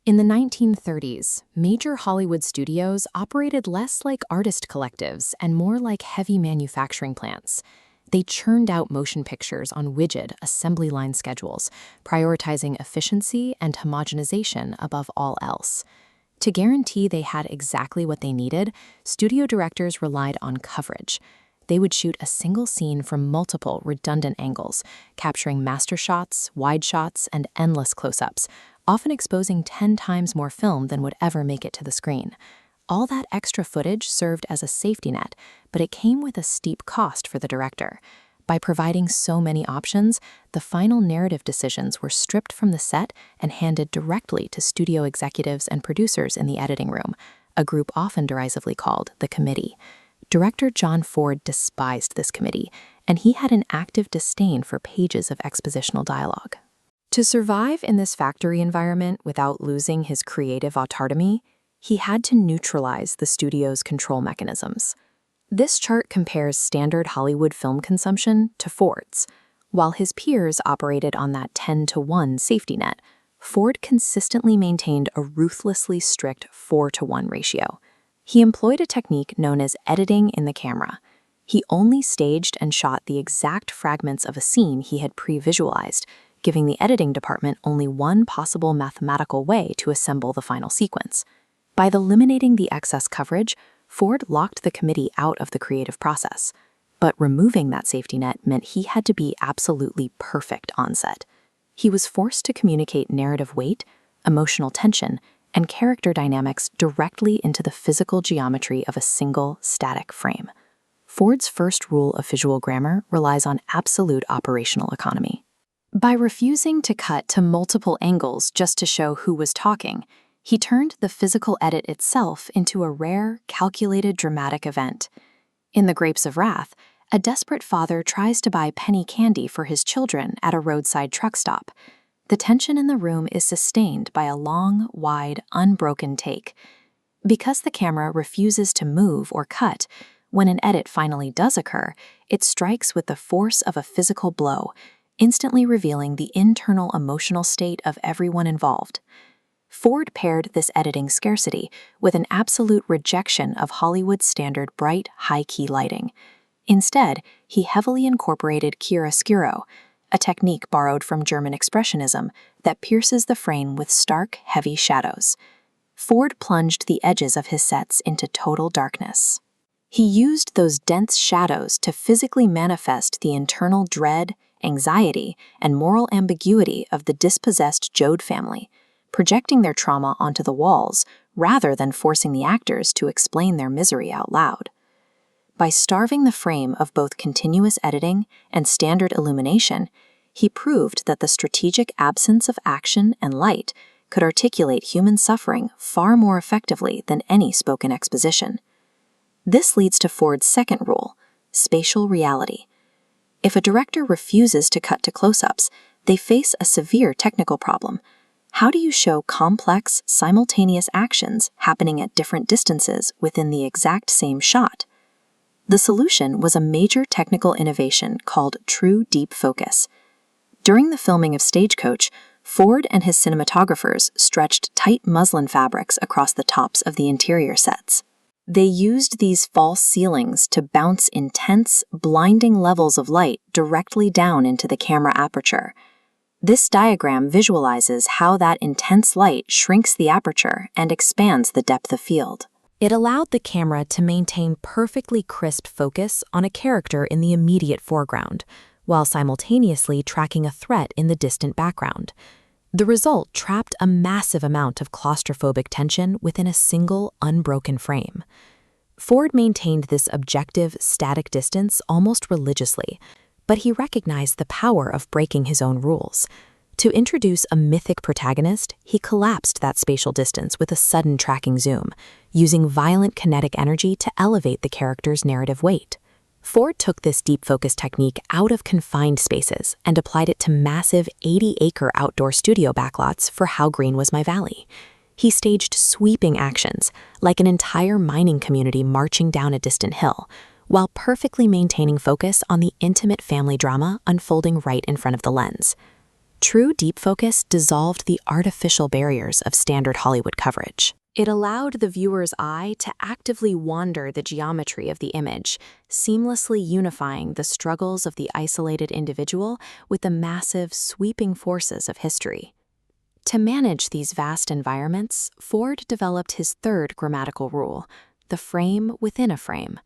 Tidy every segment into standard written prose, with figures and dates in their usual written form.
In the 1930s, major Hollywood studios operated less like artist collectives and more like heavy manufacturing plants. They churned out motion pictures on rigid assembly line schedules, prioritizing efficiency and homogenization above all else. To guarantee they had exactly what they needed, studio directors relied on coverage. They would shoot a single scene from multiple redundant angles, capturing master shots, wide shots, and endless close-ups, often exposing 10 times more film than would ever make it to the screen. All that extra footage served as a safety net, but it came with a steep cost for the director. By providing so many options, the final narrative decisions were stripped from the set and handed directly to studio executives and producers in the editing room, a group often derisively called the committee. Director John Ford despised this committee, and he had an active disdain for pages of expositional dialogue. To survive in this factory environment without losing his creative autonomy, he had to neutralize the studio's control mechanisms. This chart compares standard Hollywood film consumption to Ford's. While his peers operated on that 10-to-1 safety net, Ford consistently maintained a ruthlessly strict 4-to-1 ratio. He employed a technique known as editing in the camera. He only staged and shot the exact fragments of a scene he had pre-visualized, giving the editing department only one possible mathematical way to assemble the final sequence. By eliminating the excess coverage, Ford locked the committee out of the creative process. But removing that safety net meant he had to be absolutely perfect on set. He was forced to communicate narrative weight, emotional tension, and character dynamics directly into the physical geometry of a single, static frame. Ford's first rule of visual grammar relies on absolute operational economy. By refusing to cut to multiple angles just to show who was talking, he turned the physical edit itself into a rare, calculated dramatic event. In The Grapes of Wrath, a desperate father tries to buy penny candy for his children at a roadside truck stop. The tension in the room is sustained by a long, wide, unbroken take. Because the camera refuses to move or cut, when an edit finally does occur, it strikes with the force of a physical blow, instantly revealing the internal emotional state of everyone involved. Ford paired this editing scarcity with an absolute rejection of Hollywood's standard bright, high-key lighting. Instead, he heavily incorporated chiaroscuro, a technique borrowed from German Expressionism that pierces the frame with stark, heavy shadows. Ford plunged the edges of his sets into total darkness. He used those dense shadows to physically manifest the internal dread, anxiety, and moral ambiguity of the dispossessed Joad family, projecting their trauma onto the walls rather than forcing the actors to explain their misery out loud. By starving the frame of both continuous editing and standard illumination, he proved that the strategic absence of action and light could articulate human suffering far more effectively than any spoken exposition. This leads to Ford's second rule, spatial reality. If a director refuses to cut to close-ups, they face a severe technical problem. How do you show complex, simultaneous actions happening at different distances within the exact same shot? The solution was a major technical innovation called true deep focus. During the filming of Stagecoach, Ford and his cinematographers stretched tight muslin fabrics across the tops of the interior sets. They used these false ceilings to bounce intense, blinding levels of light directly down into the camera aperture. This diagram visualizes how that intense light shrinks the aperture and expands the depth of field. It allowed the camera to maintain perfectly crisp focus on a character in the immediate foreground, while simultaneously tracking a threat in the distant background. The result trapped a massive amount of claustrophobic tension within a single, unbroken frame. Ford maintained this objective, static distance almost religiously, but he recognized the power of breaking his own rules. To introduce a mythic protagonist, he collapsed that spatial distance with a sudden tracking zoom, using violent kinetic energy to elevate the character's narrative weight. Ford took this deep focus technique out of confined spaces and applied it to massive 80-acre outdoor studio backlots for How Green Was My Valley. He staged sweeping actions, like an entire mining community marching down a distant hill, while perfectly maintaining focus on the intimate family drama unfolding right in front of the lens. True deep focus dissolved the artificial barriers of standard Hollywood coverage. It allowed the viewer's eye to actively wander the geometry of the image, seamlessly unifying the struggles of the isolated individual with the massive, sweeping forces of history. To manage these vast environments, Ford developed his third grammatical rule, the frame within a frame.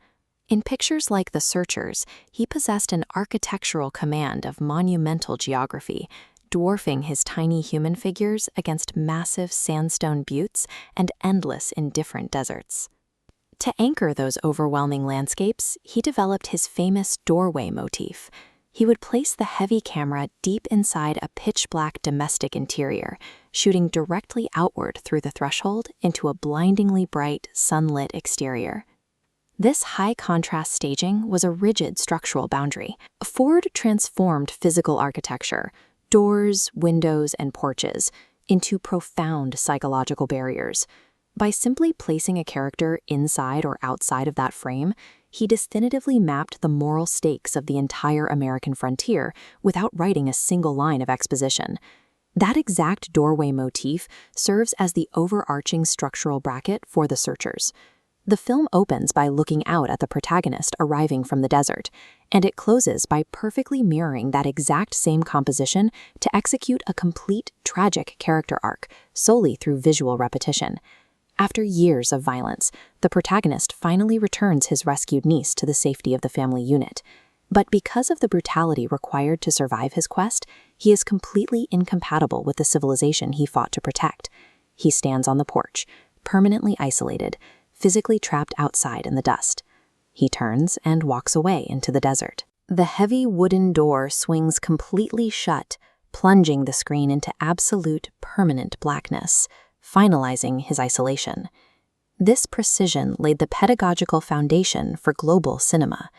In pictures like The Searchers, he possessed an architectural command of monumental geography, dwarfing his tiny human figures against massive sandstone buttes and endless indifferent deserts. To anchor those overwhelming landscapes, he developed his famous doorway motif. He would place the heavy camera deep inside a pitch-black domestic interior, shooting directly outward through the threshold into a blindingly bright, sunlit exterior. This high-contrast staging was a rigid structural boundary. Ford transformed physical architecture, doors, windows, and porches, into profound psychological barriers. By simply placing a character inside or outside of that frame, he definitively mapped the moral stakes of the entire American frontier without writing a single line of exposition. That exact doorway motif serves as the overarching structural bracket for The Searchers. The film opens by looking out at the protagonist arriving from the desert, and it closes by perfectly mirroring that exact same composition to execute a complete, tragic character arc solely through visual repetition. After years of violence, the protagonist finally returns his rescued niece to the safety of the family unit. But because of the brutality required to survive his quest, he is completely incompatible with the civilization he fought to protect. He stands on the porch, permanently isolated, physically trapped outside in the dust. He turns and walks away into the desert. The heavy wooden door swings completely shut, plunging the screen into absolute, permanent blackness, finalizing his isolation. This precision laid the pedagogical foundation for global cinema.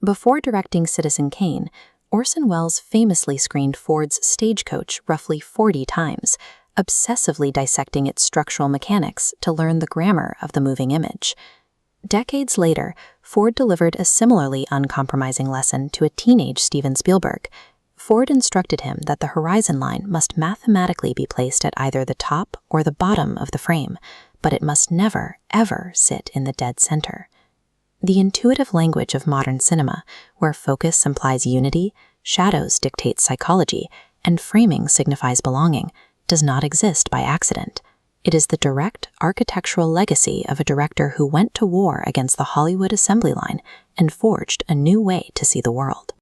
Before directing Citizen Kane, Orson Welles famously screened Ford's Stagecoach roughly 40 times, obsessively dissecting its structural mechanics to learn the grammar of the moving image. Decades later, Ford delivered a similarly uncompromising lesson to a teenage Steven Spielberg. Ford instructed him that the horizon line must mathematically be placed at either the top or the bottom of the frame, but it must never, ever sit in the dead center. The intuitive language of modern cinema, where focus implies unity, shadows dictate psychology, and framing signifies belonging, does not exist by accident. It is the direct architectural legacy of a director who went to war against the Hollywood assembly line and forged a new way to see the world.